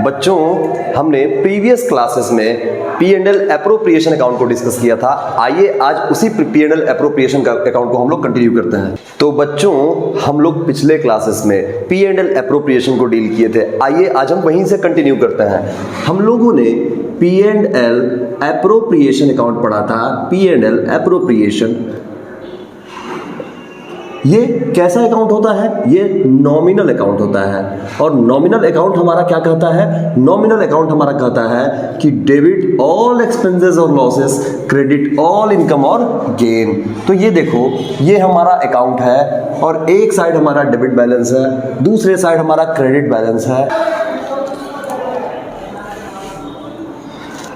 बच्चों, हमने previous classes में P&L एप्रोप्रिएशन अकाउंट को डिस्कस किया था। आइए आज उसी P&L एप्रोप्रिएशन अकाउंट को हम लोग कंटिन्यू करते हैं। तो बच्चों, हम लोग पिछले क्लासेस में P&L एप्रोप्रिएशन को डील किए थे। आइए आज हम वहीं से कंटिन्यू करते हैं। हम लोगों ने P&L एप्रोप्रिएशन अकाउंट पढ़ा था। P&L एप्रोप्रिएशन ये कैसा अकाउंट होता है? ये नॉमिनल अकाउंट होता है। और नॉमिनल अकाउंट हमारा क्या कहता है? नॉमिनल अकाउंट हमारा कहता है कि डेबिट ऑल एक्सपेंसेस और लॉसेस, क्रेडिट ऑल इनकम और गेन। तो ये देखो, ये हमारा अकाउंट है और एक साइड हमारा डेबिट बैलेंस है, दूसरे साइड हमारा क्रेडिट बैलेंस है।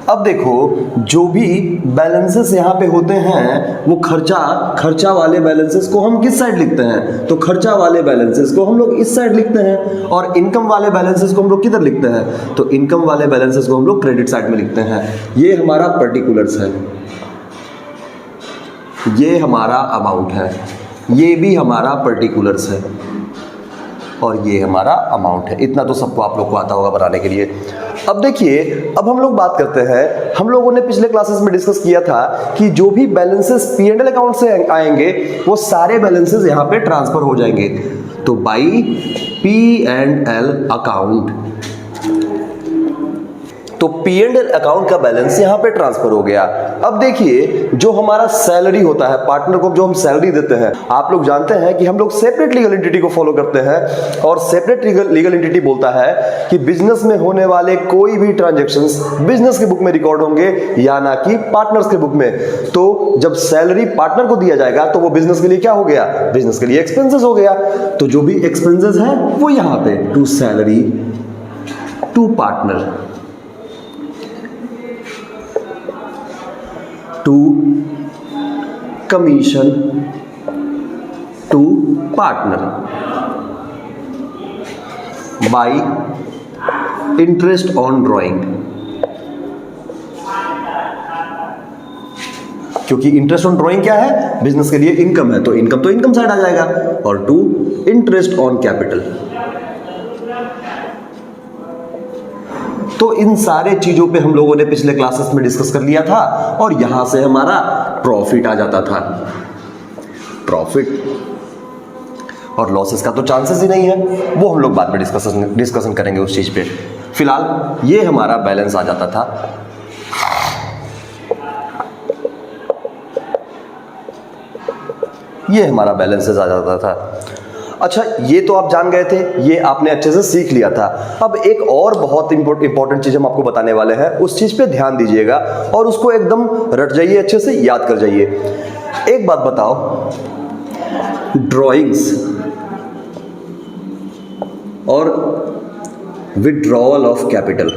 अब देखो, जो भी बैलेंसेस यहाँ पे होते हैं वो खर्चा वाले बैलेंसेस को हम किस साइड लिखते हैं? तो खर्चा वाले बैलेंसेस को हम लोग इस साइड लिखते हैं और इनकम वाले बैलेंसेस को हम लोग किधर लिखते हैं? तो इनकम वाले बैलेंसेस को हम लोग क्रेडिट साइड में लिखते हैं। ये हमारा पर्टिकुलर्स है, ये हमारा अमाउंट है, ये भी हमारा पर्टिकुलर्स है और ये हमारा अमाउंट है। इतना तो सबको आप लोग को आता होगा बनाने के लिए। अब देखिए, अब हम लोग बात करते हैं। हम लोगों ने पिछले क्लासेस में डिस्कस किया था कि जो भी बैलेंसेस P&L अकाउंट से आएंगे वो सारे बैलेंसेस यहाँ पे ट्रांसफर हो जाएंगे। तो बाई P&L अकाउंट, तो P&L अकाउंट का बैलेंस यहाँ पे ट्रांसफर हो गया। अब देखिए, जो हमारा सैलरी होता है, पार्टनर को जो हम सैलरी देते हैं, आप लोग जानते हैं कि हम लोग सेपरेट लीगल एंटिटी को फॉलो करते हैं और सेपरेट लीगल एंटिटी बोलता है कि बिजनेस में होने वाले कोई भी ट्रांजैक्शंस बिजनेस के बुक में रिकॉर्ड होंगे या ना कि पार्टनर्स के बुक में। तो जब सैलरी पार्टनर को दिया जाएगा तो वो बिजनेस के लिए क्या हो गया? बिजनेस के लिए एक्सपेंसेस हो गया। तो जो भी एक्सपेंसेस है वो यहाँ पे to salary to partner to commission to partner by interest on drawing, क्योंकि इंटरेस्ट ऑन ड्राइंग क्या है? बिजनेस के लिए इनकम है, तो इनकम साइड आ जाएगा। और टू इंटरेस्ट ऑन कैपिटल। तो इन सारे चीजों पे हम लोगों ने पिछले क्लासेस में डिस्कस कर लिया था और यहां से हमारा प्रॉफिट आ जाता था। प्रॉफिट और लॉसेस का तो चांसेस ही नहीं है, वो हम लोग बाद में डिस्कशन करेंगे उस चीज पे। फिलहाल ये हमारा बैलेंस आ जाता था। ये हमारा बैलेंसेस आ जाता था। अच्छा, ये तो आप जान गए थे, ये आपने अच्छे से सीख लिया था। अब एक और बहुत इंपॉर्टेंट चीज हम आपको बताने वाले हैं, उस चीज पे ध्यान दीजिएगा और उसको एकदम रट जाइए, अच्छे से याद कर जाइए। एक बात बताओ, ड्रॉइंग्स और withdrawal of capital,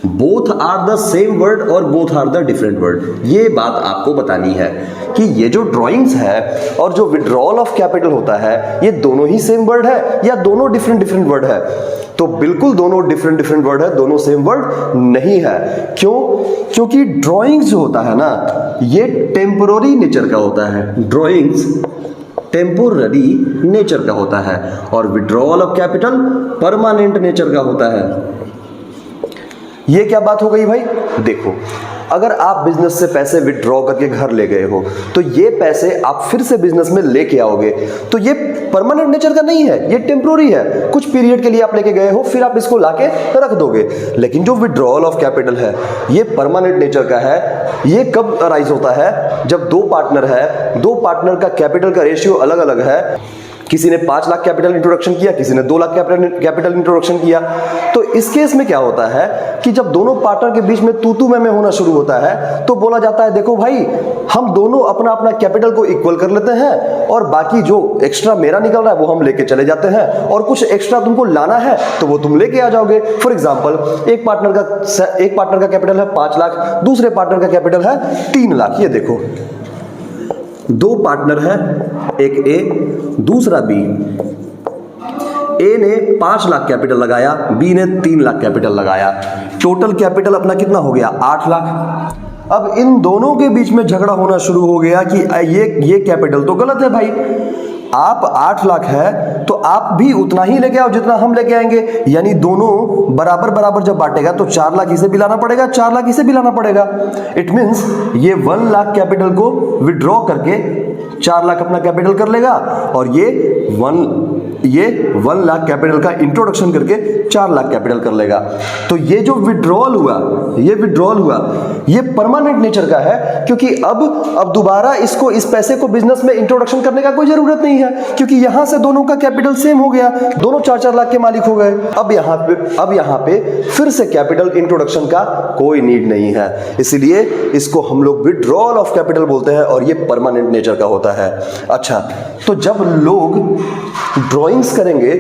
both are the same word और both are the different word. ये बात आपको बतानी है कि ये जो ड्राइंग्स है और जो विड्रॉल ऑफ कैपिटल होता है, ये दोनों ही सेम वर्ड है या दोनों डिफरेंट वर्ड है? तो बिल्कुल दोनों डिफरेंट वर्ड है, दोनों सेम वर्ड नहीं है। क्यों? क्योंकि ड्राइंग्स जो होता है ना, ये टेम्पोररी नेचर का होता है। ड्राइंग्स टेम्पोररी नेचर का होता है और withdrawal of capital permanent nature का होता है। ये क्या बात हो गई भाई? देखो, अगर आप बिजनेस से पैसे विड्रॉ करके घर ले गए हो तो ये पैसे आप फिर से बिजनेस में लेके आओगे, तो ये परमानेंट नेचर का नहीं है, ये टेम्पोररी है। कुछ पीरियड के लिए आप लेके गए हो, फिर आप इसको लाके रख दोगे। लेकिन जो विड्रॉल ऑफ कैपिटल है, ये परमानेंट नेचर का है। ये कब अराइज होता है? जब दो पार्टनर है, दो पार्टनर का कैपिटल का रेशियो अलग अलग है। किसी ने 5 लाख कैपिटल इंट्रोडक्शन किया, किसी ने 2 लाख कैपिटल इंट्रोडक्शन किया। तो इस केस में क्या होता है कि जब दोनों पार्टनर के बीच में तू मैं होना शुरू होता है तो बोला जाता है, देखो भाई, हम दोनों अपना अपना कैपिटल को इक्वल कर लेते हैं और बाकी जो एक्स्ट्रा मेरा निकल रहा है वो हम लेके चले जाते हैं, और कुछ एक्स्ट्रा तुमको लाना है तो वो तुम लेके आ जाओगे। फॉर एग्जाम्पल, एक पार्टनर का कैपिटल है 5 लाख, दूसरे पार्टनर का कैपिटल है 3 लाख। ये देखो, दो पार्टनर है, एक ए दूसरा बी। ए ने 5 लाख कैपिटल लगाया, बी ने 3 लाख कैपिटल लगाया। टोटल कैपिटल अपना कितना हो गया? 8 लाख। अब इन दोनों के बीच में झगड़ा होना शुरू हो गया कि ये कैपिटल तो गलत है भाई। आप 8 लाख है तो आप भी उतना ही लेके आओ जितना हम लेके आएंगे, यानी दोनों बराबर बराबर जब बांटेगा तो 4 लाख इसे भी लाना पड़ेगा, 4 लाख इसे भी लाना पड़ेगा। इट मींस ये 1 लाख कैपिटल को विड्रॉ करके 4 लाख अपना कैपिटल कर लेगा, और ये 1 लाख कैपिटल का इंट्रोडक्शन करके 4 लाख कैपिटल कर लेगा। तो ये जो विड्रॉल हुआ, ये परमानेंट नेचर का है, क्योंकि अब दोबारा इसको, इस पैसे को बिजनेस में इंट्रोडक्शन करने का कोई जरूरत नहीं है, क्योंकि यहां से दोनों का कैपिटल सेम हो गया, दोनों 4-4 लाख के मालिक हो गए। अब यहां पे फिर से कैपिटल इंट्रोडक्शन का कोई नीड नहीं है, इसलिए इसको हम लोग विड्रॉल ऑफ कैपिटल बोलते हैं, और ये परमानेंट नेचर का होता है। अच्छा, तो जब लोग ड्राइंग्स करेंगे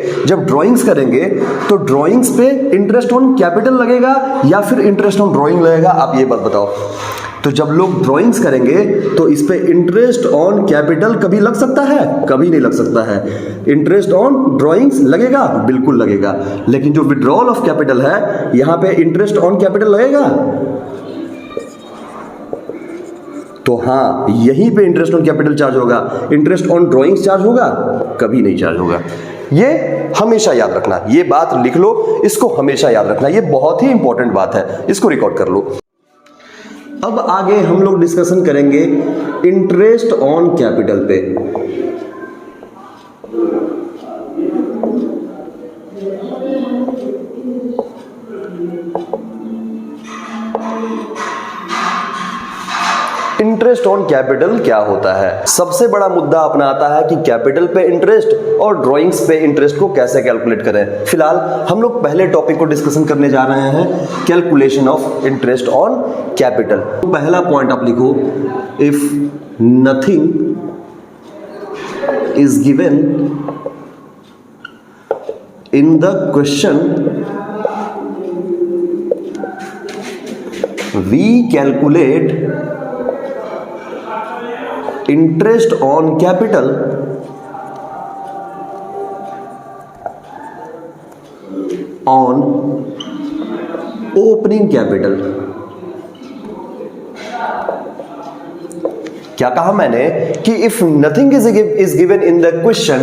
तो ड्राइंग्स पे इंटरेस्ट ऑन कैपिटल लगेगा या फिर इंटरेस्ट ऑन ड्राइंग लगेगा, आप ये बात बताओ। तो जब लोग ड्राइंग्स करेंगे तो इस पे इंटरेस्ट ऑन कैपिटल कभी लग सकता है? कभी नहीं लग सकता है। इंटरेस्ट ऑन ड्राइंग्स लगेगा? बिल्कुल लगेगा। लेकिन जो विड्रॉल ऑफ कैपिटल है, यहां पे इंटरेस्ट ऑन कैपिटल लगेगा? तो हाँ, यहीं पे इंटरेस्ट ऑन कैपिटल चार्ज होगा। इंटरेस्ट ऑन ड्राइंग्स चार्ज होगा? कभी नहीं चार्ज होगा। ये हमेशा याद रखना, ये बात लिख लो, इसको हमेशा याद रखना, ये बहुत ही इंपॉर्टेंट बात है, इसको रिकॉर्ड कर लो। अब आगे हम लोग डिस्कशन करेंगे इंटरेस्ट ऑन कैपिटल पे। इंटरेस्ट ऑन कैपिटल क्या होता है? सबसे बड़ा मुद्दा अपना आता है कि कैपिटल पे इंटरेस्ट और ड्राइंग्स पे इंटरेस्ट को कैसे कैलकुलेट करें। फिलहाल हम लोग पहले टॉपिक को डिस्कशन करने जा रहे हैं, calculation of interest on capital. पहला पॉइंट आप लिखो, if nothing is given in the question we calculate interest on capital on opening capital। क्या कहा मैंने कि if nothing is given in the question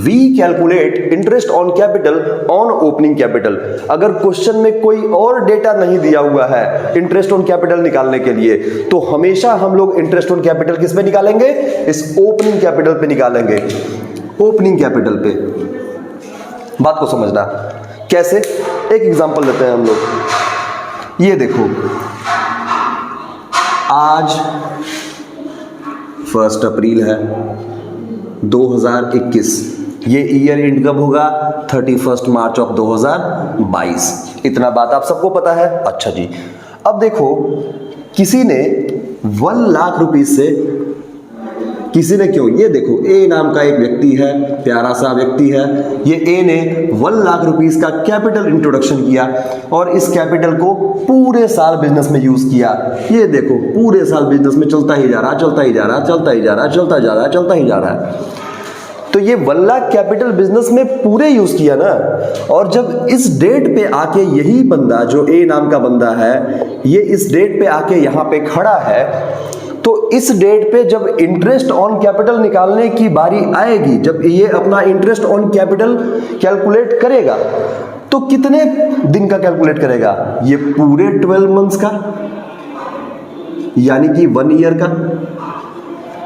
we calculate interest on capital on opening capital. अगर question में कोई और data नहीं दिया हुआ है इंटरेस्ट ऑन कैपिटल निकालने के लिए, तो हमेशा हम लोग इंटरेस्ट ऑन कैपिटल किस पे निकालेंगे? इस ओपनिंग कैपिटल पे निकालेंगे। ओपनिंग कैपिटल पे। बात को समझना कैसे, एक एग्जांपल लेते हैं हम लोग। ये देखो, आज 1 अप्रैल है 2021। ये ईयर एंड कब होगा? 31 मार्च ऑफ 2022। इतना बात आप सबको पता है। अच्छा जी, अब देखो, किसी ने 1 लाख रुपीस से, किसी ने क्यों, ये देखो ए नाम का एक व्यक्ति है, प्यारा सा व्यक्ति है, ये ए ने 1 लाख रुपीस का कैपिटल इंट्रोडक्शन किया और इस कैपिटल को पूरे साल बिजनेस में यूज किया। ये देखो, पूरे साल बिजनेस में चलता ही जा रहा, चलता ही जा रहा, चलता ही जा रहा, चलता जा रहा, चलता ही जा रहा है। तो ये 1 लाख कैपिटल बिजनेस में पूरे यूज किया ना, और जब इस डेट पे आके यही बंदा, जो ए नाम का बंदा है, ये इस डेट पे आके यहाँ पे खड़ा है, तो इस डेट पे जब इंटरेस्ट ऑन कैपिटल निकालने की बारी आएगी, जब ये अपना इंटरेस्ट ऑन कैपिटल कैलकुलेट करेगा, तो कितने दिन का कैलकुलेट करेगा? ये पूरे 12 मंथ्स का, यानी कि 1 ईयर का।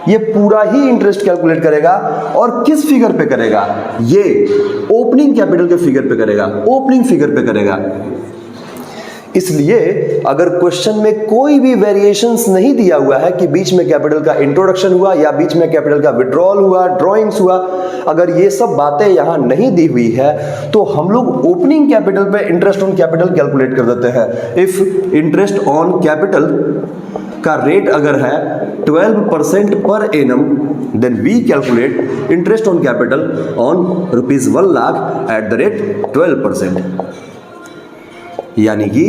ये पूरा ही इंटरेस्ट कैलकुलेट करेगा, और किस फिगर पे करेगा? ये ओपनिंग कैपिटल के फिगर पे करेगा, ओपनिंग फिगर पे करेगा। इसलिए अगर क्वेश्चन में कोई भी वेरिएशंस नहीं दिया हुआ है कि बीच में कैपिटल का इंट्रोडक्शन हुआ या बीच में कैपिटल का विड्रॉल हुआ, ड्राइंग्स हुआ, अगर ये सब बातें यहां नहीं दी हुई है, तो हम लोग ओपनिंग कैपिटल पे इंटरेस्ट ऑन कैपिटल कैलकुलेट कर देते हैं। इफ इंटरेस्ट ऑन कैपिटल का रेट अगर है 12% पर annum, then we calculate interest on capital on ₹1 lakh at the rate 12%, यानी कि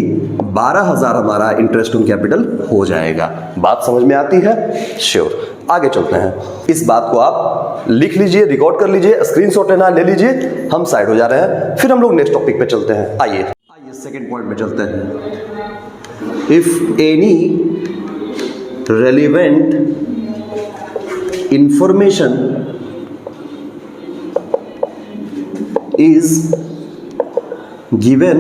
12,000 हमारा इंटरेस्ट ऑन कैपिटल हो जाएगा। बात समझ में आती है? श्योर। आगे चलते हैं। इस बात को आप लिख लीजिए, रिकॉर्ड कर लीजिए, स्क्रीनशॉट लेना ले लीजिए। हम साइड हो जा रहे हैं, फिर हम लोग नेक्स्ट टॉपिक पे चलते हैं। आइए सेकंड पॉइंट पे चलते हैं। If any relevant information is given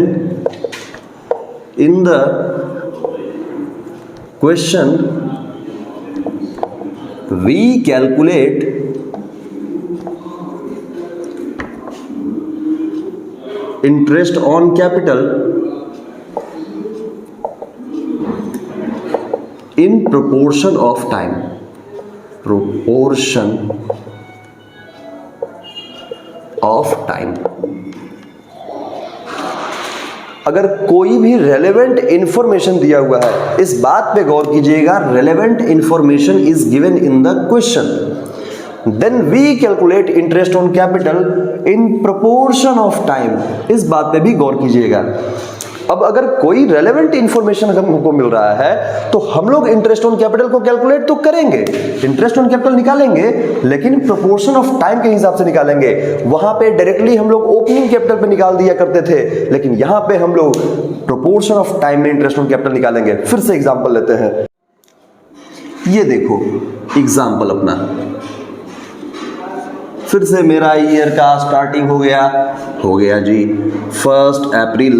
in the question, we calculate interest on capital in proportion of time. Proportion of time. अगर कोई भी रेलेवेंट इंफॉर्मेशन दिया हुआ है, इस बात पे गौर कीजिएगा, relevant information is given in the question, then we calculate interest on capital in proportion of time. इस बात पे भी गौर कीजिएगा। अब अगर कोई रेलेवेंट इंफॉर्मेशन हमको मिल रहा है तो हम लोग इंटरेस्ट ऑन कैपिटल को कैलकुलेट तो करेंगे, इंटरेस्ट ऑन कैपिटल निकालेंगे, लेकिन प्रोपोर्शन ऑफ टाइम के हिसाब से निकालेंगे। वहां पे डायरेक्टली हम लोग ओपनिंग कैपिटल पे निकाल दिया करते थे, लेकिन यहां पे हम लोग प्रोपोर्शन ऑफ टाइम में इंटरेस्ट ऑन कैपिटल निकालेंगे। फिर से एग्जांपल लेते हैं, ये देखो एग्जांपल अपना, फिर से मेरा ईयर का स्टार्टिंग हो गया जी 1 अप्रैल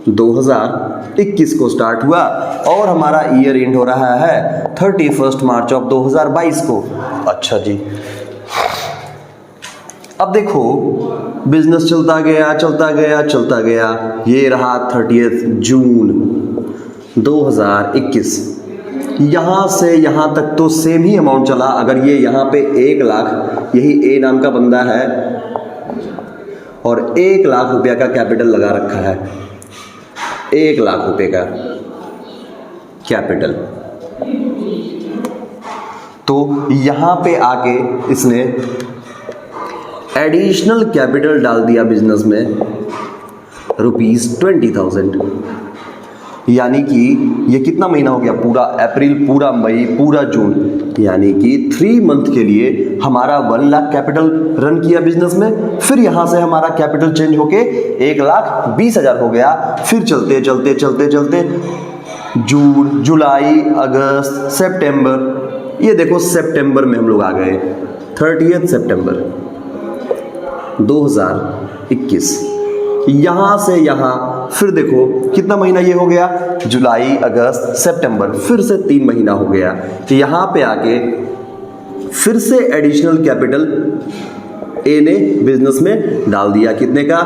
2021 को स्टार्ट हुआ और हमारा ईयर एंड हो रहा है 31 मार्च ऑफ 2022 को। अच्छा जी, अब देखो बिजनेस चलता गया, ये रहा 30 जून 2021। यहां से यहां तक तो सेम ही अमाउंट चला। अगर ये यहां पे 1 लाख, यही ए नाम का बंदा है और 1 लाख रुपया का कैपिटल लगा रखा है, 1 लाख रुपए का कैपिटल, तो यहां पे आके इसने एडिशनल कैपिटल डाल दिया बिजनेस में ₹20,000। यानी कि ये कितना महीना हो गया, पूरा अप्रैल, पूरा मई, पूरा जून, यानी कि 3 मंथ के लिए हमारा 1 लाख कैपिटल रन किया बिजनेस में। फिर यहां से हमारा कैपिटल चेंज होके 1,20,000 हो गया। फिर चलते जून, जुलाई, अगस्त, सितंबर, ये देखो सितंबर में हम लोग आ गए 30 सितंबर 2021। यहां से यहां फिर देखो कितना महीना ये हो गया, जुलाई, अगस्त, सितंबर, फिर से 3 महीना हो गया। तो यहां पे आके फिर से एडिशनल कैपिटल ए ने बिजनेस में डाल दिया, कितने का,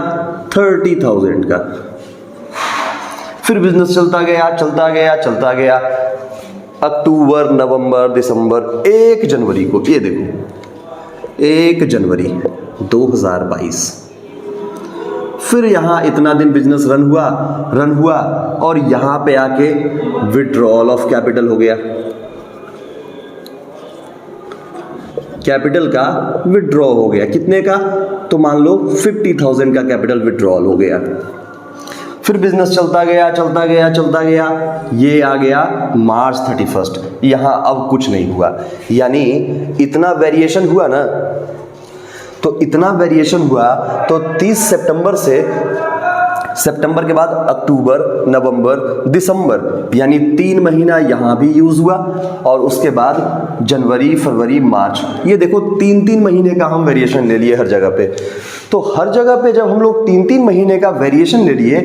30,000 का। फिर बिजनेस चलता गया, अक्टूबर, नवंबर, दिसंबर, 1 जनवरी को, ये देखो 1 जनवरी 2022 फिर यहाँ इतना दिन बिजनेस रन हुआ और यहाँ पे आके विड्रॉल ऑफ कैपिटल हो गया, कैपिटल का विड्रॉ हो गया, कितने का, तो मान लो 50,000 का कैपिटल विड्रॉल हो गया। फिर बिजनेस चलता गया, ये आ गया मार्च 31, यहाँ अब कुछ नहीं हुआ। यानी इतना वेरिएशन हुआ ना, तो इतना वेरिएशन हुआ तो 30 सितंबर से, सितंबर के बाद अक्टूबर, नवंबर, दिसंबर, यानी 3 महीना यहाँ भी यूज हुआ और उसके बाद जनवरी, फरवरी, मार्च, ये देखो 3-3 महीने का हम वेरिएशन ले लिए हर जगह पे। तो हर जगह पे जब हम लोग 3-3 महीने का वेरिएशन ले लिए,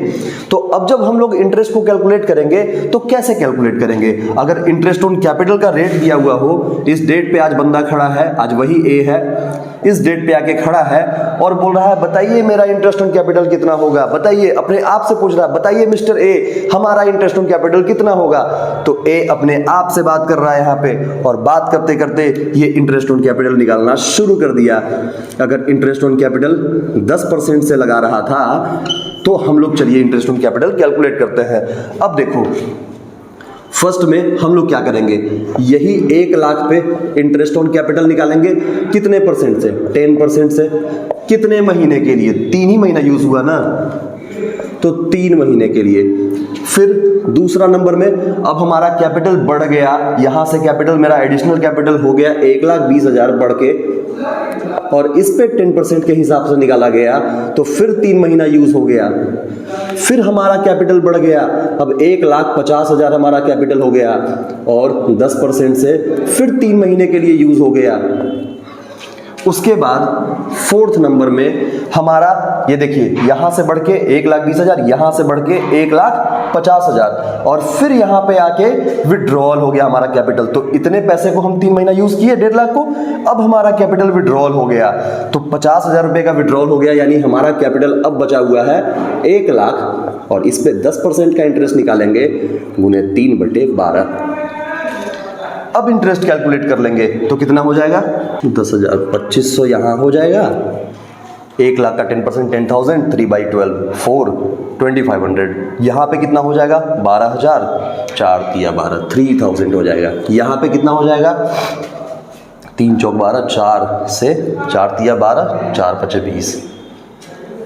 तो अब जब हम लोग इंटरेस्ट को कैलकुलेट करेंगे तो कैसे कैलकुलेट करेंगे। अगर इंटरेस्ट ऑन कैपिटल का रेट दिया हुआ हो, इस डेट पे आज बंदा खड़ा है, आज वही ए है, इस डेट पे आके खड़ा है और बोल रहा है बताइए मेरा इंटरेस्ट ऑन कैपिटल कितना होगा, बताइए, अपने आप से पूछ रहा है, बताइए मिस्टर ए हमारा इंटरेस्ट ऑन कैपिटल कितना होगा। तो ए अपने आप से बात कर रहा है यहाँ पे, और बात करते करते ये इंटरेस्ट ऑन कैपिटल निकालना शुरू कर दिया। अगर इंटरेस्ट ऑन कैपिटल 10% से लगा रहा था तो हम लोग चलिए इंटरेस्ट ऑन कैपिटल कैलकुलेट करते हैं। अब देखो फर्स्ट में हम लोग क्या करेंगे, यही 1 लाख पे इंटरेस्ट ऑन कैपिटल निकालेंगे, कितने परसेंट से, 10% से। कितने महीने के लिए, 3 ही महीना यूज हुआ ना, तो 3 महीने के लिए। फिर दूसरा नंबर में अब हमारा कैपिटल बढ़ गया, यहां से कैपिटल मेरा एडिशनल कैपिटल हो गया 1,20,000 बढ़ के, और इस पे 10% के हिसाब से निकाला गया, तो फिर 3 महीना यूज हो गया। फिर हमारा कैपिटल बढ़ गया, अब 1,50,000 हमारा कैपिटल हो गया, और 10% से फिर 3 महीने के लिए यूज हो गया। उसके बाद फोर्थ नंबर में हमारा ये देखिए यहां से बढ़ के 1,20,000, यहां से बढ़ के 1,50,000 और फिर यहां पे आके विड्रॉल हो गया हमारा कैपिटल। तो इतने पैसे को हम 3 महीना यूज किए 1.5 लाख को, अब हमारा कैपिटल विड्रॉल हो गया तो 50,000 रुपए का विड्रॉल हो गया, यानी हमारा कैपिटल अब बचा हुआ है 1 लाख और इस पे 10% का इंटरेस्ट निकालेंगे गुने 3/12। अब इंटरेस्ट कैलकुलेट कर लेंगे तो कितना हो जाएगा 10,000, 2,500 यहां हो जाएगा, 1 लाख का 10% 10,000, 3/12 4 2,500, यहां पे कितना हो जाएगा 12,000, 4 तिया 12 3,000 हो जाएगा। यहां पे कितना हो जाएगा 3 चौक 12, 4 से 4 तिया 12, 4 पचे 20,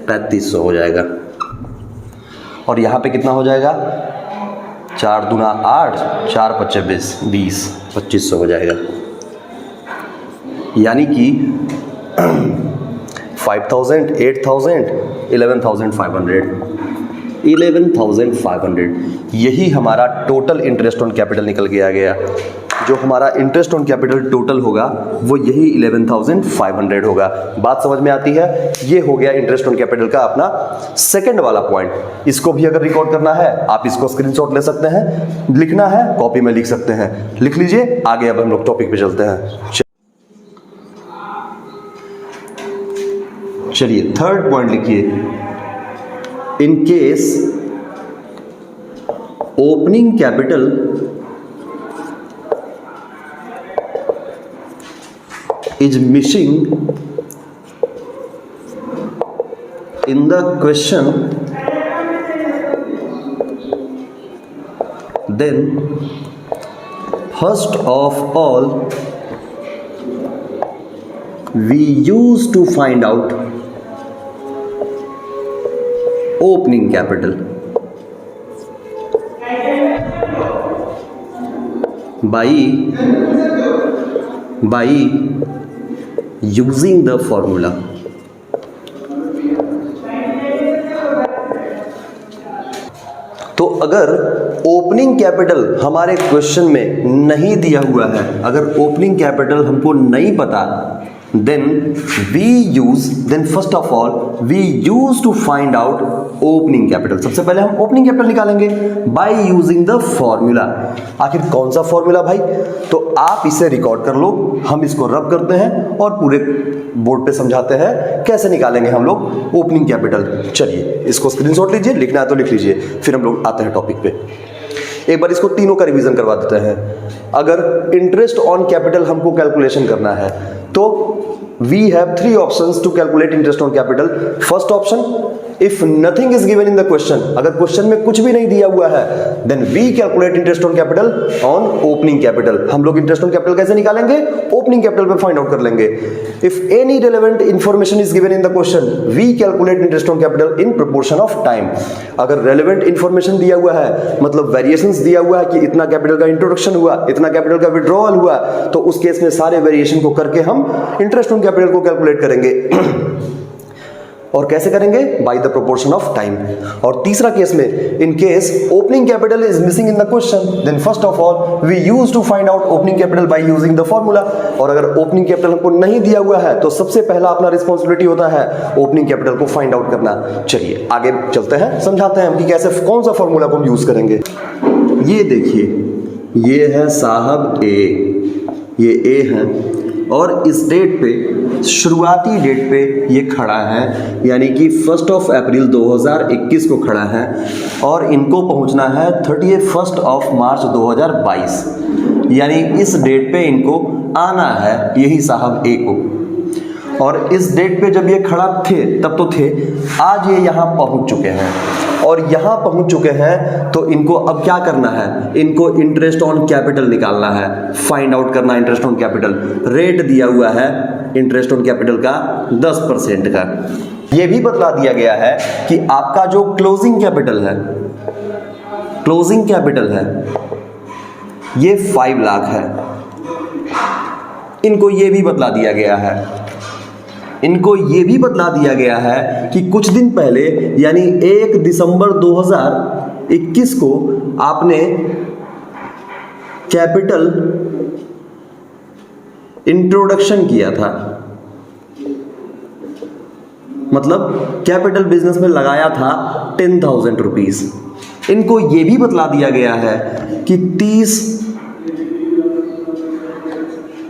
3,500 हो जाएगा। और यहां पे कितना हो जाएगा 4 दूना 8, 4 पचे 20, 2,500 हो जाएगा। यानी कि 5,000, 8,000, 11,500 यही हमारा टोटल इंटरेस्ट ऑन कैपिटल निकल के आ गया। जो हमारा इंटरेस्ट ऑन कैपिटल टोटल होगा वो यही 11,500 होगा। बात समझ में आती है? ये हो गया इंटरेस्ट ऑन कैपिटल का अपना सेकंड वाला पॉइंट। इसको भी अगर रिकॉर्ड करना है आप इसको स्क्रीनशॉट ले सकते हैं, लिखना है कॉपी में लिख सकते हैं, लिख लीजिए। आगे अब हम लोग टॉपिक पे चलते हैं। चलिए थर्ड पॉइंट लिखिए, इन case opening capital is missing in the question, then first of all we use to find out opening capital by using the formula। तो अगर ओपनिंग कैपिटल हमारे क्वेश्चन में नहीं दिया हुआ है, अगर ओपनिंग कैपिटल हमको नहीं पता, then first of all we use to find out opening capital। सबसे पहले हम ओपनिंग कैपिटल निकालेंगे by using the formula। आखिर कौन सा फॉर्मूला भाई? तो आप इसे रिकॉर्ड कर लो, हम इसको रब करते हैं और पूरे बोर्ड पे समझाते हैं कैसे निकालेंगे हम लोग ओपनिंग कैपिटल। चलिए इसको स्क्रीनशॉट लीजिए, लिखना है तो लिख लीजिए, फिर हम लोग आते हैं टॉपिक पे। एक बार इसको तीनों का रिवीजन करवा देते हैं। अगर इंटरेस्ट ऑन कैपिटल हमको कैलकुलेशन करना है तो we have 3 options to calculate interest on capital। first option, if nothing is given in the question, अगर क्वेश्चन में कुछ भी नहीं दिया हुआ है, then we calculate interest on capital on opening capital। हम लोग इंटरेस्ट ऑन कैपिटल कैसे निकालेंगे? ओपनिंग कैपिटल पे फाइंड आउट कर लेंगे। if any relevant information is given in the question, we calculate interest on capital in proportion of time। अगर relevant information दिया हुआ है, मतलब वेरिएशंस दिया हुआ है कि इतना कैपिटल का इंट्रोडक्शन हुआ, इतना कैपिटल का विड्रॉल हुआ, तो उस केस में सारे वेरिएशन को करके हम इंटरेस्ट ऑन कैपिटल को कैलकुलेट करेंगे। और कैसे करेंगे? By the proportion of time. और तीसरा केस में, in case opening capital is missing in the question, then first of all we use to find out opening capital by using the formula. और अगर opening capital हमको नहीं दिया हुआ है तो सबसे पहला अपना रिस्पॉन्सिबिलिटी होता है ओपनिंग कैपिटल को फाइंड आउट करना। चलिए आगे चलते हैं, समझाते हैं हम कि कैसे कौन सा फॉर्मूला को हम यूज करेंगे। ये देखिए, ये है साहब ए, ये ए है और इस डेट पे, शुरुआती डेट पे ये खड़ा है, यानी कि 1 अप्रैल 2021 को खड़ा है और इनको पहुंचना है 31 मार्च 2022, यानी इस डेट पे इनको आना है, यही साहब ए को। और इस डेट पे जब ये खड़ा थे तब तो थे, आज ये यहाँ पहुंच चुके हैं और यहाँ पहुंच चुके हैं तो इनको अब क्या करना है? इनको इंटरेस्ट ऑन कैपिटल निकालना है, फाइंड आउट करना इंटरेस्ट ऑन कैपिटल। रेट दिया हुआ है इंटरेस्ट ऑन कैपिटल का 10% का। ये भी बतला दिया गया है कि आपका जो क्लोजिंग कैपिटल है ये 5 लाख है। इनको ये भी बतला दिया गया है, कि कुछ दिन पहले यानी 1 दिसंबर 2021 को आपने कैपिटल इंट्रोडक्शन किया था। मतलब कैपिटल बिजनेस में लगाया था 10,000 रुपीज। इनको ये भी बतला दिया गया है कि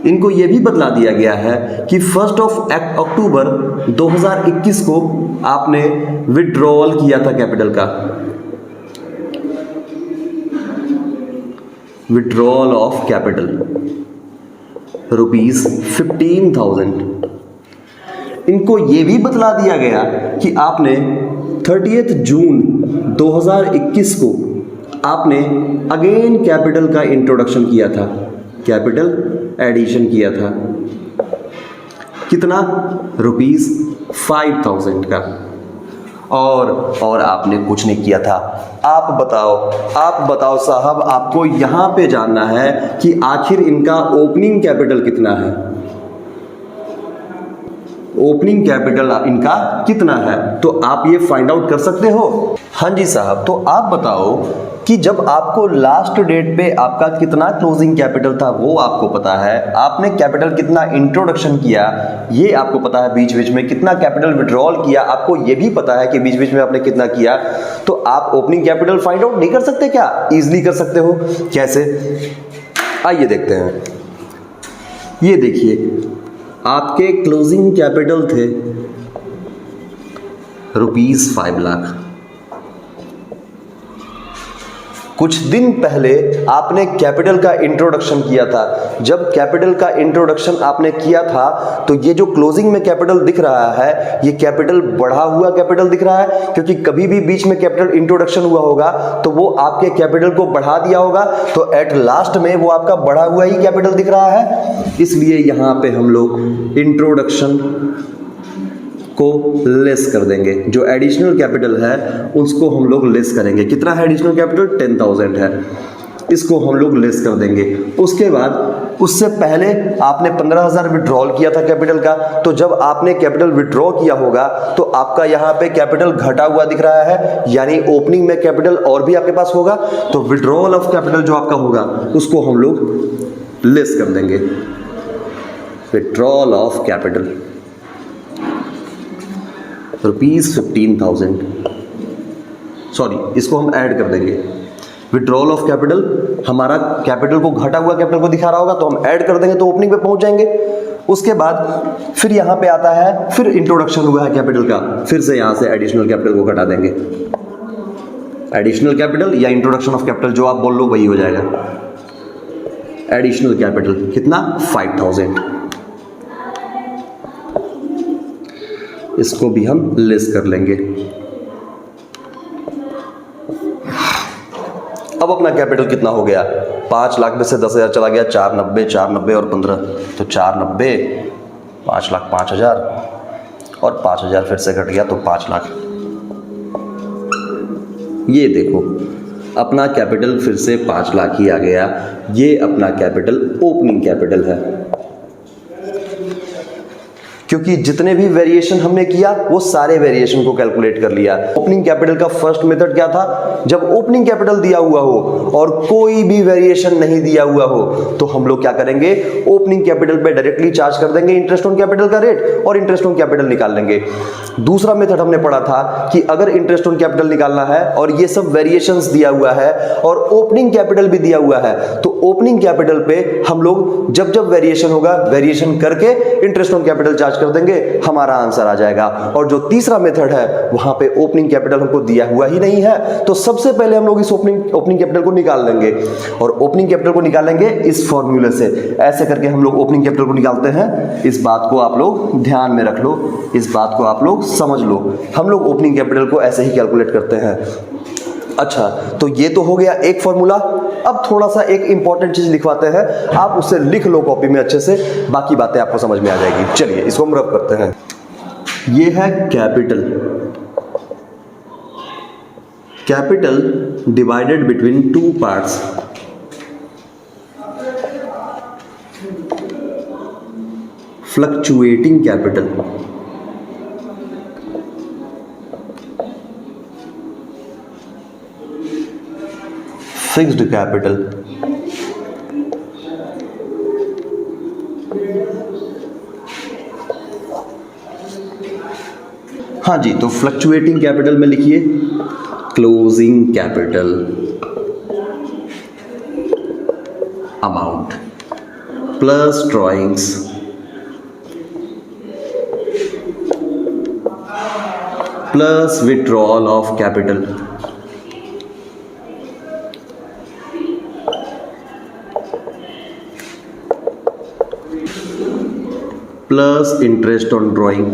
इनको ये भी बतला दिया गया है कि 1 अक्टूबर 2021 को आपने विड्रॉल किया था कैपिटल का, विड्रॉल ऑफ कैपिटल ₹15,000। इनको ये भी बतला दिया गया कि आपने 30 जून 2021 को आपने अगेन कैपिटल का इंट्रोडक्शन किया था, कैपिटल एडिशन किया था, कितना? ₹5,000 का। और आपने कुछ नहीं किया था। आप बताओ साहब, आपको यहां पे जानना है कि आखिर इनका ओपनिंग कैपिटल कितना है। ओपनिंग कैपिटल इनका कितना है, तो आप ये फाइंड आउट कर सकते हो। हाँ जी साहब, तो आप बताओ कि जब आपको लास्ट डेट पे आपका कितना क्लोजिंग कैपिटल था वो आपको पता है, आपने कैपिटल कितना इंट्रोडक्शन किया ये आपको पता है, बीच बीच में कितना कैपिटल विड्रॉल किया आपको ये भी पता है कि बीच बीच में आपने कितना किया, तो आप ओपनिंग कैपिटल फाइंड आउट नहीं कर सकते क्या? इजीली कर सकते हो। कैसे? आइए देखते हैं। ये देखिए, आपके क्लोजिंग कैपिटल थे ₹5 लाख। कुछ दिन पहले आपने कैपिटल का इंट्रोडक्शन किया था। जब कैपिटल का इंट्रोडक्शन आपने किया था तो ये जो क्लोजिंग में कैपिटल दिख रहा है ये कैपिटल बढ़ा हुआ कैपिटल दिख रहा है, क्योंकि कभी भी बीच में कैपिटल इंट्रोडक्शन हुआ होगा तो वो आपके कैपिटल को बढ़ा दिया होगा, तो एट लास्ट में वो आपका बढ़ा हुआ ही कैपिटल दिख रहा है। इसलिए यहां पे हम लोग इंट्रोडक्शन को लेस कर देंगे, जो एडिशनल कैपिटल है उसको हम लोग लेस करेंगे। कितना है एडिशनल कैपिटल? 10,000 है, इसको हम लोग लेस कर देंगे। उसके बाद उससे पहले आपने 15,000 विड्रॉल किया था कैपिटल का, तो जब आपने कैपिटल विड्रॉ किया होगा तो आपका यहाँ पे कैपिटल घटा हुआ दिख रहा है, यानी ओपनिंग में कैपिटल और भी आपके पास होगा, तो विड्रॉल ऑफ कैपिटल जो आपका होगा उसको हम लोग लेस कर देंगे। विड्रॉल ऑफ कैपिटल ₹15,000, सॉरी इसको हम ऐड कर देंगे। विड्रॉल ऑफ कैपिटल हमारा कैपिटल को घटा हुआ कैपिटल को दिखा रहा होगा तो हम ऐड कर देंगे, तो ओपनिंग पे पहुंच जाएंगे। उसके बाद फिर यहां पे आता है, फिर इंट्रोडक्शन हुआ है कैपिटल का, फिर से यहां से एडिशनल कैपिटल को घटा देंगे। एडिशनल कैपिटल या इंट्रोडक्शन ऑफ कैपिटल जो आप बोल लो वही हो जाएगा। एडिशनल कैपिटल कितना? 5,000। इसको भी हम लेस कर लेंगे। अब अपना कैपिटल कितना हो गया? 5 लाख में से 10,000 चला गया, 490, 490 और 15, तो 490, 5 लाख 5,000 और 5,000 फिर से घट गया तो 5 लाख। ये देखो अपना कैपिटल फिर से 5 लाख ही आ गया। ये अपना कैपिटल ओपनिंग कैपिटल है, क्योंकि जितने भी वेरिएशन हमने किया वो सारे वेरिएशन को कैलकुलेट कर लिया। ओपनिंग कैपिटल का फर्स्ट मेथड क्या था? जब ओपनिंग कैपिटल दिया हुआ हो और कोई भी वेरिएशन नहीं दिया हुआ हो तो हम लोग क्या करेंगे? ओपनिंग कैपिटल पे डायरेक्टली चार्ज कर देंगे इंटरेस्ट ऑन कैपिटल का रेट और इंटरेस्ट ऑन कैपिटल निकाल लेंगे। दूसरा मेथड हमने पढ़ा था कि अगर इंटरेस्ट ऑन कैपिटल निकालना है और ये सब वेरिएशंस दिया हुआ है और ओपनिंग कैपिटल भी दिया हुआ है, तो ओपनिंग कैपिटल पे हम लोग जब जब वेरिएशन होगा वेरिएशन करके इंटरेस्ट ऑन कैपिटल चार्ज कर देंगे, हमारा आंसर आ जाएगा। और जो तीसरा मेथड है वहां पे ओपनिंग कैपिटल हमको दिया हुआ ही नहीं है, तो सबसे पहले हम लोग इस ओपनिंग कैपिटल को निकाल लेंगे और ओपनिंग कैपिटल को निकालेंगे इस फॉर्मूले से। ऐसे करके हम लोग ओपनिंग कैपिटल को निकालते हैं। इस बात को आप लोग ध्यान में रख लो, इस बात को आप लोग समझ लो। हम लोग ओपनिंग कैपिटल को ऐसे ही कैलकुलेट करते हैं। अच्छा, तो ये तो हो गया एक फॉर्मूला। अब थोड़ा सा एक इंपॉर्टेंट चीज लिखवाते हैं, आप उसे लिख लो कॉपी में अच्छे से, बाकी बातें आपको समझ में आ जाएगी। चलिए इसको हम रब करते हैं। ये है capital, capital divided between two parts. Fluctuating capital, fixed capital, हाँ जी, तो फ्लक्चुएटिंग कैपिटल में लिखिए closing capital amount plus drawings plus withdrawal of capital plus interest on drawing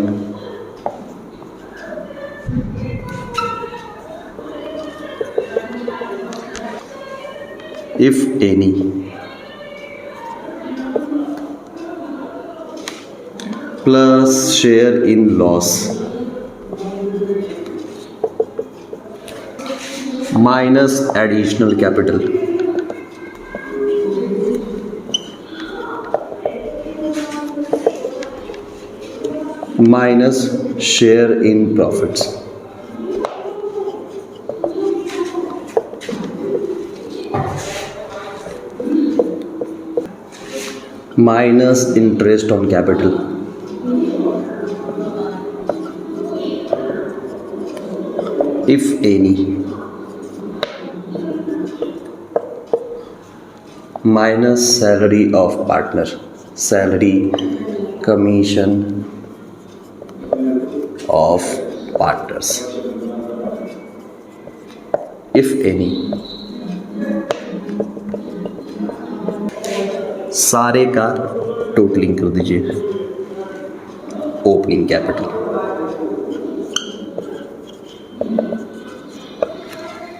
if any, plus share in loss minus additional capital minus share in profits minus interest on capital if any minus salary of partner, salary commission of partners if any। सारे का totalling कर दीजिए opening capital.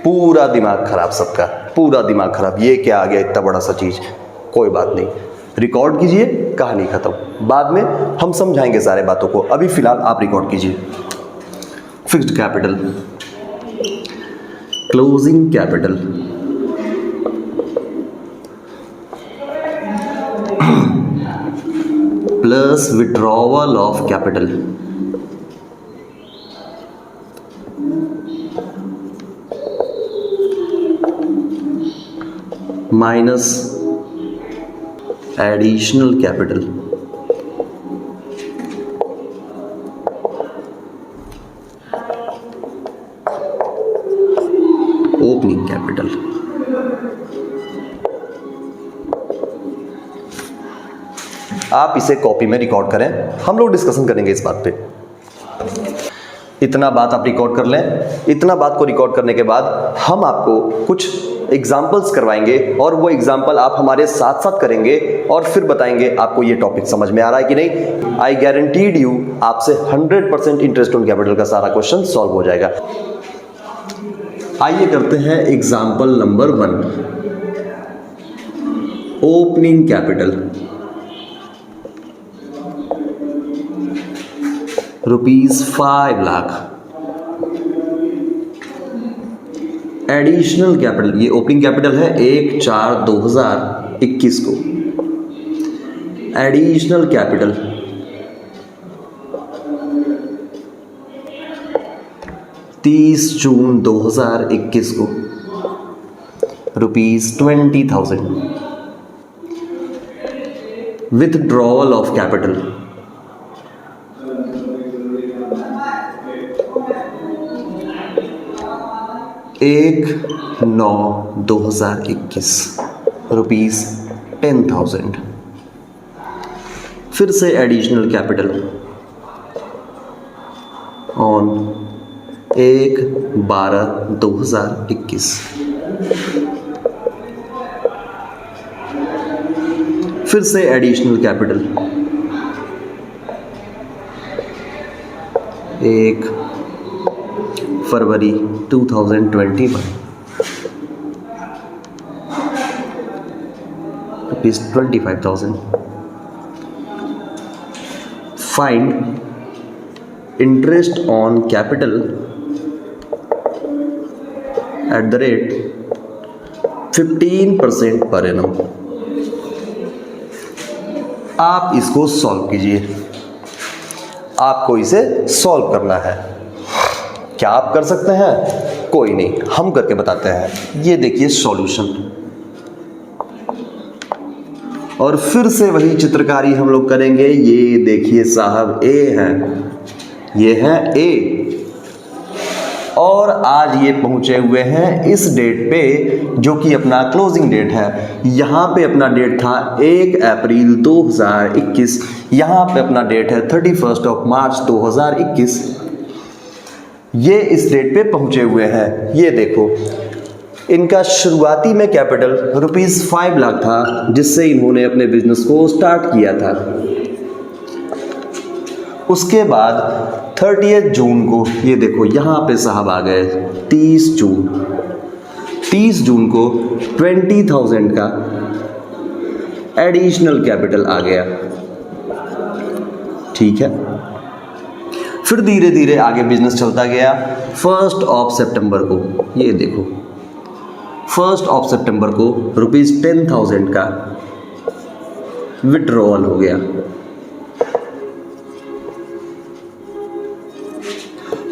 पूरा दिमाग खराब सबका, पूरा दिमाग खराब, ये क्या आ गया इतना बड़ा सा चीज। कोई बात नहीं, रिकॉर्ड कीजिए, कहानी खत्म, बाद में हम समझाएंगे सारे बातों को। अभी फिलहाल आप रिकॉर्ड कीजिए। Fixed capital, closing capital, plus withdrawal of capital minus additional capital opening capital. आप इसे कॉपी में रिकॉर्ड करें, हम लोग डिस्कशन करेंगे इस बात पे। इतना बात आप रिकॉर्ड कर लें। इतना बात को रिकॉर्ड करने के बाद हम आपको कुछ एग्जाम्पल्स करवाएंगे और वो एग्जाम्पल आप हमारे साथ साथ करेंगे और फिर बताएंगे आपको ये टॉपिक समझ में आ रहा है कि नहीं। आई गारंटीड यू आपसे 100% इंटरेस्ट ऑन कैपिटल का सारा क्वेश्चन सॉल्व हो जाएगा। आइए करते हैं example number 1। Opening capital ₹5 lakh. Additional capital, ये ओपनिंग कैपिटल है 1/4/2021 को। एडिशनल कैपिटल (30 जून 2021 को) ₹20,000। Withdrawal of capital (1/9/2021 ₹10,000। फिर से एडिशनल कैपिटल ऑन 1/12/2021। फिर से additional capital 1 February 2021 ₹25,000। Find interest on capital @15% per annum. आप इसको सॉल्व कीजिए, आपको इसे सॉल्व करना है। क्या आप कर सकते हैं? कोई नहीं, हम करके बताते हैं। ये देखिए सॉल्यूशन, और फिर से वही चित्रकारी हम लोग करेंगे। ये देखिए साहब, ए है, ये है ए, और आज ये पहुंचे हुए हैं इस डेट पे जो कि अपना क्लोजिंग डेट है। यहाँ पे अपना डेट था 1 अप्रैल 2021, यहाँ पे अपना डेट है 31 मार्च 2021। ये इस डेट पे पहुंचे हुए हैं। ये देखो इनका शुरुआती में कैपिटल ₹5 लाख था जिससे इन्होंने अपने बिजनेस को स्टार्ट किया था। उसके बाद 30 जून को ये देखो यहाँ पे साहब आ गए 30 जून को 20,000 का एडिशनल कैपिटल आ गया। ठीक है, फिर धीरे धीरे आगे बिजनेस चलता गया। 1 सितंबर को ये देखो 1 सितंबर को ₹10,000 का विड्रॉल हो गया।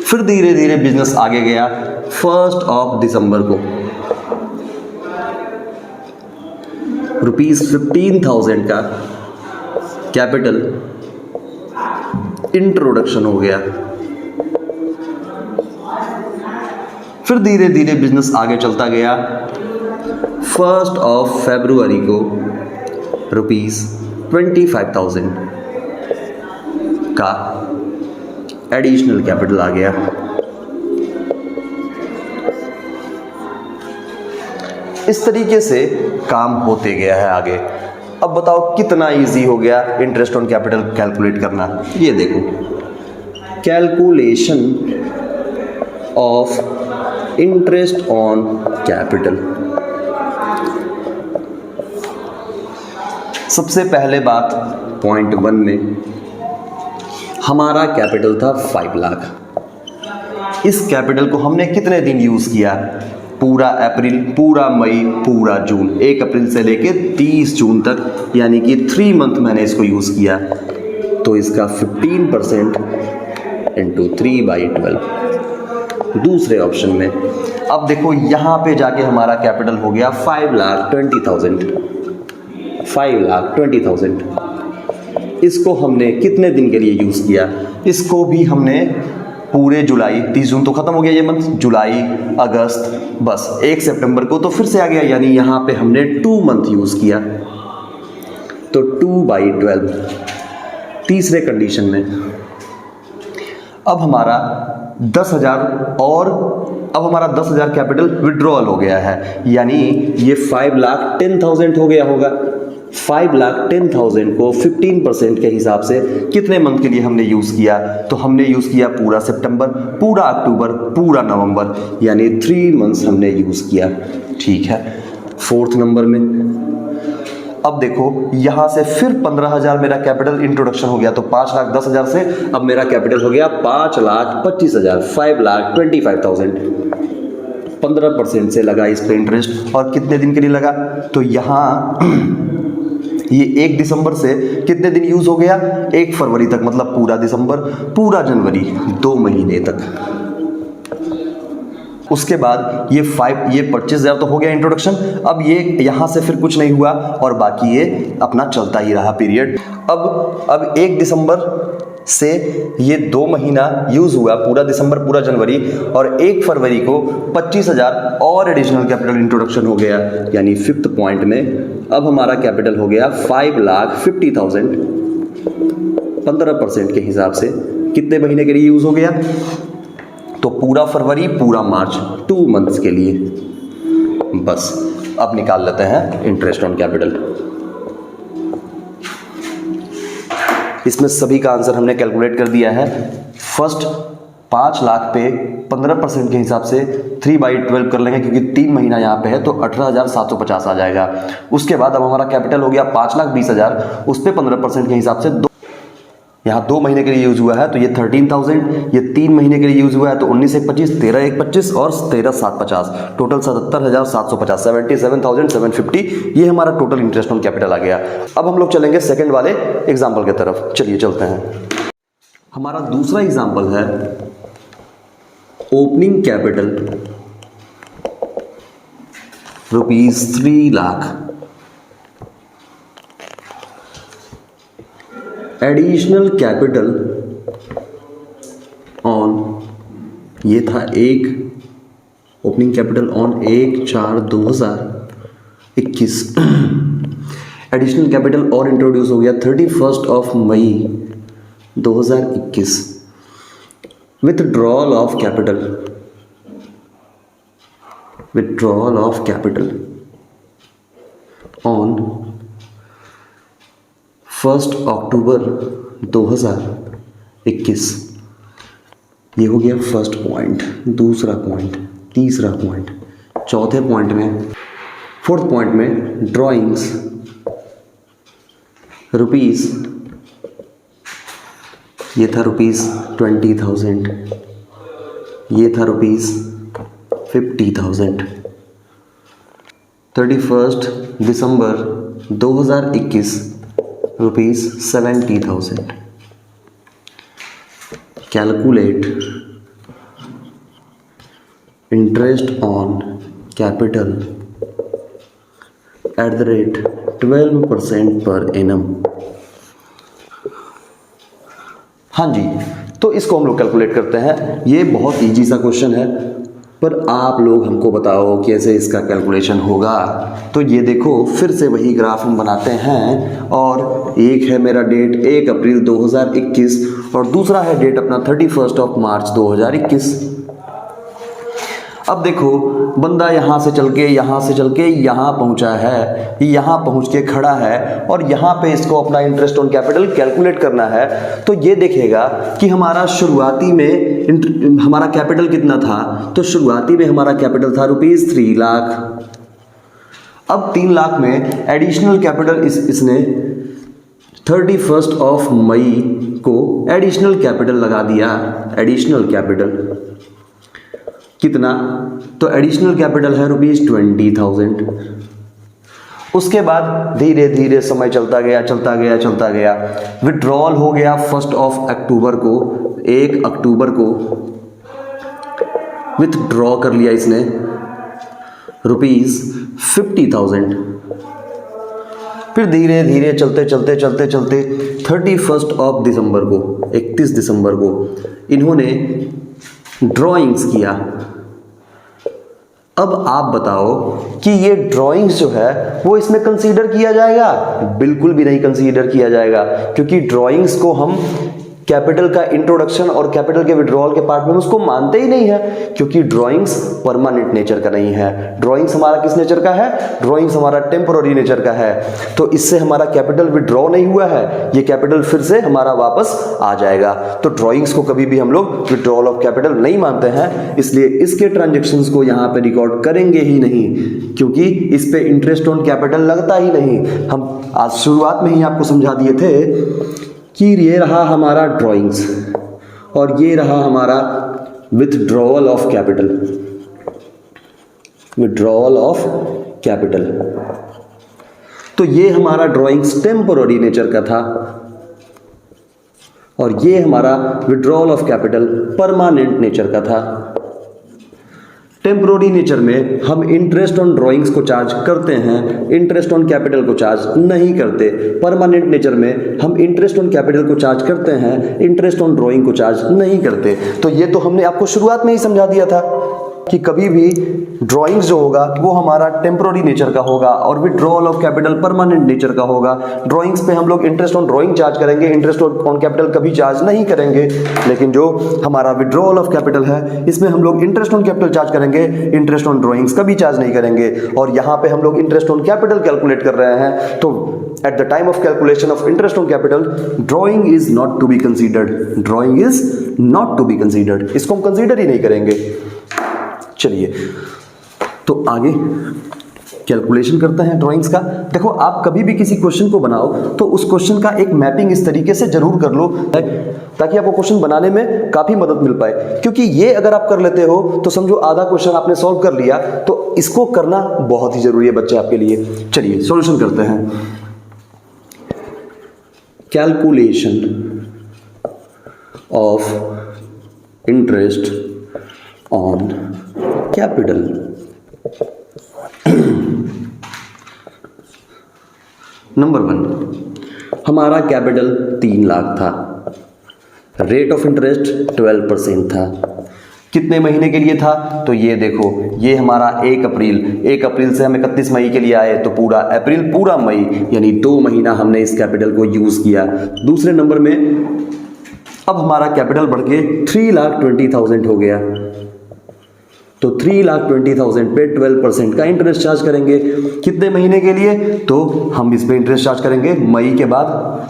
फिर धीरे धीरे बिजनेस आगे गया। 1 दिसंबर को ₹15,000 का कैपिटल इंट्रोडक्शन हो गया। फिर धीरे धीरे बिजनेस आगे चलता गया। 1 फरवरी को ₹25,000 का एडिशनल कैपिटल आ गया। इस तरीके से काम होते गया है आगे। अब बताओ कितना इजी हो गया इंटरेस्ट ऑन कैपिटल कैलकुलेट करना। ये देखो calculation of interest on capital. सबसे पहले बात पॉइंट 1 में हमारा कैपिटल था 5 लाख। इस कैपिटल को हमने कितने दिन यूज किया? पूरा अप्रैल, पूरा मई, पूरा जून, 1 अप्रैल से लेके 30 जून तक, यानी कि 3 मंथ मैंने इसको यूज किया। तो इसका 15% इंटू 3/12 दूसरे ऑप्शन में। अब देखो यहाँ पे जाके हमारा कैपिटल हो गया 5,20,000। इसको हमने कितने दिन के लिए यूज किया? इसको भी हमने पूरे जुलाई, 30 जून तो खत्म हो गया ये मंथ, जुलाई, अगस्त, बस 1 सितंबर को तो फिर से आ गया, यानी यहाँ पे हमने 2 मंथ यूज किया। तो 2/12 तीसरे कंडीशन में। अब हमारा 10,000 और अब हमारा 10,000 कैपिटल विड्रॉल हो गया है, यानी ये 5,10,000 हो गया होगा। 5,10,000 को 15% के हिसाब से कितने मंथ के लिए हमने यूज किया? तो हमने यूज किया पूरा सितंबर, पूरा अक्टूबर, पूरा नवंबर, यानी 3 मंथ्स हमने यूज किया। ठीक है, 4th नंबर में अब देखो यहां से फिर 15,000 मेरा कैपिटल इंट्रोडक्शन हो गया। तो 5,10,000 से अब मेरा कैपिटल हो गया 5,25,000, 5,25,000। 15% से लगा इस पे इंटरेस्ट, और कितने दिन के लिए लगा? तो यहाँ ये 1 दिसंबर से कितने दिन यूज हो गया? 1 फरवरी तक, मतलब पूरा दिसंबर, पूरा जनवरी, 2 महीने तक। उसके बाद ये 25,000 तो हो गया इंट्रोडक्शन। अब ये यहां से फिर कुछ नहीं हुआ और बाकी ये अपना चलता ही रहा पीरियड। अब 1 दिसंबर से ये 2 महीना यूज हुआ, पूरा दिसंबर, पूरा जनवरी, और 1 फरवरी को 25,000 और एडिशनल कैपिटल इंट्रोडक्शन हो गया, यानी 5th पॉइंट में अब हमारा कैपिटल हो गया 5,50,000। 15% के हिसाब से कितने महीने के लिए यूज हो गया? तो पूरा फरवरी, पूरा मार्च, 2 मंथ्स के लिए। बस अब निकाल लेते हैं इंटरेस्ट ऑन कैपिटल। इसमें सभी का आंसर हमने कैलकुलेट कर दिया है। फर्स्ट 5 लाख पे 15% के हिसाब से 3/12 कर लेंगे, क्योंकि 3 महीना यहाँ पे है, तो 18,750 आ जाएगा। उसके बाद अब हमारा कैपिटल हो गया 5,20,000, उस पर 15% के हिसाब से यहाँ 2 महीने के लिए यूज हुआ है तो ये 13,000, ये 3 महीने के लिए यूज हुआ है तो 19,125, 13,125 और 13,750, टोटल 77,750, 77,750। ये हमारा टोटल इंटरेस्ट ऑन कैपिटल आ गया। अब हम लोग चलेंगे सेकंड वाले एग्जाम्पल की तरफ। चलिए चलते हैं। हमारा दूसरा एग्जाम्पल है opening capital ₹3 lakh, additional capital on ये था एक opening capital on 1/4/2021। Additional capital और इंट्रोड्यूस हो गया 31 मई 2021। विथड्रॉल ऑफ कैपिटल ऑन 1 अक्टूबर 2021। ये हो गया फर्स्ट पॉइंट, दूसरा पॉइंट, तीसरा पॉइंट, चौथे पॉइंट में, फोर्थ पॉइंट में ड्राइंग्स रुपीज़, ये था रुपीज़ 20,000, ये था rupees 50,000। 31 December 2021 rupees 70,000। Calculate interest on capital @ 12% पर एनम। हाँ जी, तो इसको हम लोग कैलकुलेट करते हैं। ये बहुत इजी सा क्वेश्चन है, पर आप लोग हमको बताओ कैसे इसका कैलकुलेशन होगा। तो ये देखो, फिर से वही ग्राफ हम बनाते हैं, और एक है मेरा डेट 1 अप्रैल 2021 और दूसरा है डेट अपना 31 मार्च 2021। अब देखो, बंदा यहाँ से चल के यहाँ पहुँचा है, यहाँ पहुँच के खड़ा है, और यहाँ पे इसको अपना इंटरेस्ट ऑन कैपिटल कैलकुलेट करना है। तो ये देखेगा कि हमारा शुरुआती में हमारा कैपिटल कितना था। तो शुरुआती में हमारा कैपिटल था रुपीज़ 3 लाख। अब 3 लाख में एडिशनल कैपिटल इसने 31 मई को एडिशनल कैपिटल लगा दिया। एडिशनल कैपिटल कितना? तो एडिशनल कैपिटल है रुपीज़ 20,000। उसके बाद धीरे धीरे समय चलता गया। विड्रॉल हो गया 1 अक्टूबर को, 1 अक्टूबर को विथड्रॉ कर लिया इसने रुपीज़ 50,000। फिर धीरे धीरे चलते 31 दिसंबर को, 31 दिसंबर को इन्होंने ड्राइंग्स किया। अब आप बताओ कि ये ड्राइंग्स जो है वो इसमें कंसीडर किया जाएगा? बिल्कुल भी नहीं कंसीडर किया जाएगा, क्योंकि ड्राइंग्स को हम कैपिटल का इंट्रोडक्शन और कैपिटल के विड्रॉल के पार्ट में उसको मानते ही नहीं है, क्योंकि ड्राइंग्स परमानेंट नेचर का नहीं है। ड्राइंग्स हमारा किस नेचर का है? ड्राइंग्स हमारा टेम्पोररी नेचर का है। तो इससे हमारा कैपिटल विड्रॉ नहीं हुआ है, ये कैपिटल फिर से हमारा वापस आ जाएगा। तो ड्राइंग्स को कभी भी हम लोग विड्रॉल ऑफ कैपिटल नहीं मानते हैं, इसलिए इसके ट्रांजेक्शंस को यहाँ पे रिकॉर्ड करेंगे ही नहीं, क्योंकि इस पे इंटरेस्ट ऑन कैपिटल लगता ही नहीं। हम आज शुरुआत में ही आपको समझा दिए थे कि ये रहा हमारा ड्राइंग्स और ये रहा हमारा withdrawal of capital. Withdrawal of capital, तो ये हमारा ड्राइंग्स टेम्पोररी नेचर का था और ये हमारा withdrawal of capital permanent nature का था। टेम्पोररी नेचर में हम इंटरेस्ट ऑन ड्राइंग्स को चार्ज करते हैं, इंटरेस्ट ऑन कैपिटल को चार्ज नहीं करते। परमानेंट नेचर में हम इंटरेस्ट ऑन कैपिटल को चार्ज करते हैं, इंटरेस्ट ऑन ड्राइंग को चार्ज नहीं करते। तो ये तो हमने आपको शुरुआत में ही समझा दिया था कि कभी भी ड्राइंग्स जो होगा वो हमारा टेम्पोररी नेचर का होगा और withdrawal of capital permanent nature का होगा। ड्राइंग्स पे हम लोग इंटरेस्ट ऑन ड्राइंग चार्ज करेंगे, इंटरेस्ट ऑन कैपिटल कभी चार्ज नहीं करेंगे। लेकिन जो हमारा विड्रॉल ऑफ कैपिटल है, इसमें हम लोग इंटरेस्ट ऑन कैपिटल चार्ज करेंगे, इंटरेस्ट ऑन ड्राइंग्स कभी चार्ज नहीं करेंगे। और यहाँ पे हम लोग इंटरेस्ट ऑन कैपिटल कैलकुलेट कर रहे हैं, तो at the time of calculation of interest on capital, drawing is not to be considered. Drawing is not to be considered. इसको हम कंसीडर ही नहीं करेंगे। चलिए तो आगे कैलकुलेशन करते हैं ड्राइंग्स का। देखो, आप कभी भी किसी क्वेश्चन को बनाओ तो उस क्वेश्चन का एक मैपिंग इस तरीके से जरूर कर लो ताकि आपको क्वेश्चन बनाने में काफी मदद मिल पाए। क्योंकि ये अगर आप कर लेते हो तो समझो आधा क्वेश्चन आपने सॉल्व कर लिया। तो इसको करना बहुत ही जरूरी है बच्चे आपके लिए। चलिए सॉल्यूशन करते हैं। Calculation of interest on capital. Number 1, हमारा कैपिटल 3 लाख था, रेट ऑफ इंटरेस्ट 12% था। कितने महीने के लिए था, तो ये देखो ये हमारा 1 अप्रैल से हम 31 मई के लिए आए, तो पूरा अप्रैल पूरा मई, यानी 2 महीना हमने इस कैपिटल को यूज किया। दूसरे नंबर में अब हमारा कैपिटल बढ़ के 3,20,000 हो गया, तो 3,20,000 पे 12% का इंटरेस्ट चार्ज करेंगे। कितने महीने के लिए, तो हम इस पे इंटरेस्ट चार्ज करेंगे मई के बाद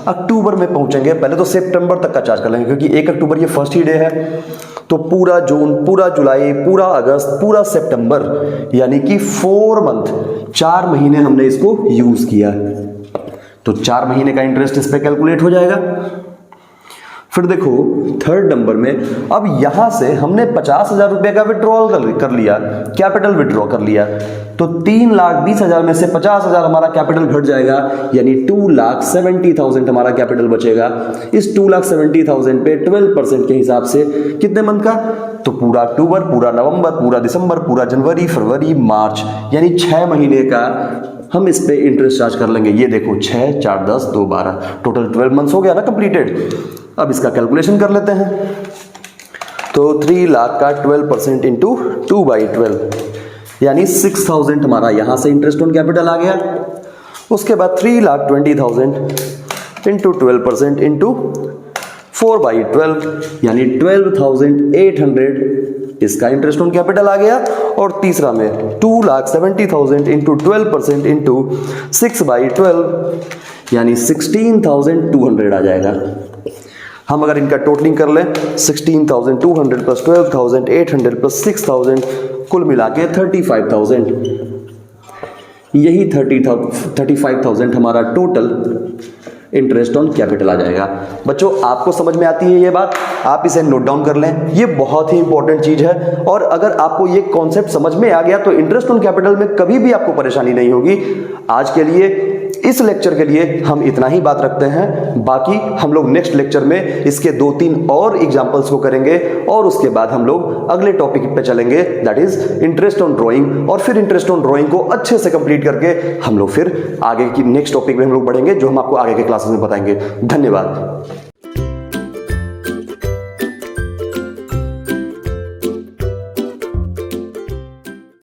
अक्टूबर में पहुंचेंगे। पहले तो सितंबर तक का चार्ज कर लेंगे, क्योंकि 1 अक्टूबर ये फर्स्ट ही डे है। तो पूरा जून, पूरा जुलाई, पूरा अगस्त, पूरा सितंबर, यानी कि 4 मंथ, 4 महीने हमने इसको यूज किया, तो 4 महीने का इंटरेस्ट इस पे कैलकुलेट हो जाएगा। फिर देखो थर्ड नंबर में, अब यहां से हमने 50,000 रुपए का विड्रॉल कर लिया, कैपिटल विड्रॉ कर लिया, तो 3,20,000 में से 50,000 हमारा कैपिटल घट जाएगा, यानी 2,70,000 हमारा कैपिटल बचेगा। इस 2,70,000 पे 12% के हिसाब से कितने मंथ का, तो पूरा अक्टूबर, पूरा नवंबर, पूरा दिसंबर, पूरा जनवरी, फरवरी, मार्च, यानी 6 महीने का हम इस पे इंटरेस्ट चार्ज कर लेंगे। ये देखो 6, 4, 10, 2, 12, टोटल 12 मंथ्स हो गया ना कंप्लीटेड। अब इसका कैलकुलेशन कर लेते हैं, तो 3 लाख का 12% इंटू 2/12, यानी 6,000 हमारा यहां से इंटरेस्ट ऑन कैपिटल आ गया। उसके बाद 3,20,000 इंटू 12% इंटू 4/12, यानी 12,800 इसका इंटरेस्ट ऑन कैपिटल आ गया। और तीसरा में 2,70,000 इंटू 12% इंटू 6/12, यानी 16,200 आ जाएगा। हम अगर इनका टोटलिंग कर लें, 16,200 प्लस 12,800 प्लस 6,000, कुल मिला के 35,000, यही 35,000 हमारा टोटल इंटरेस्ट ऑन कैपिटल आ जाएगा। बच्चों आपको समझ में आती है ये बात, आप इसे नोट डाउन कर लें, ये बहुत ही इंपॉर्टेंट चीज है। और अगर आपको ये कॉन्सेप्ट समझ में आ गया तो इंटरेस्ट ऑन कैपिटल में कभी भी आपको परेशानी नहीं होगी। आज के लिए, इस लेक्चर के लिए हम इतना ही बात रखते हैं। बाकी हम लोग नेक्स्ट लेक्चर में इसके 2-3 और एग्जांपल्स को करेंगे, और उसके बाद हम लोग अगले टॉपिक पे चलेंगे, that is interest on drawing. और फिर इंटरेस्ट ऑन ड्राइंग को अच्छे से कंप्लीट करके हम लोग फिर आगे की नेक्स्ट टॉपिक में हम लोग बढ़ेंगे, जो हम आपको आगे के क्लासेस में बताएंगे। धन्यवाद।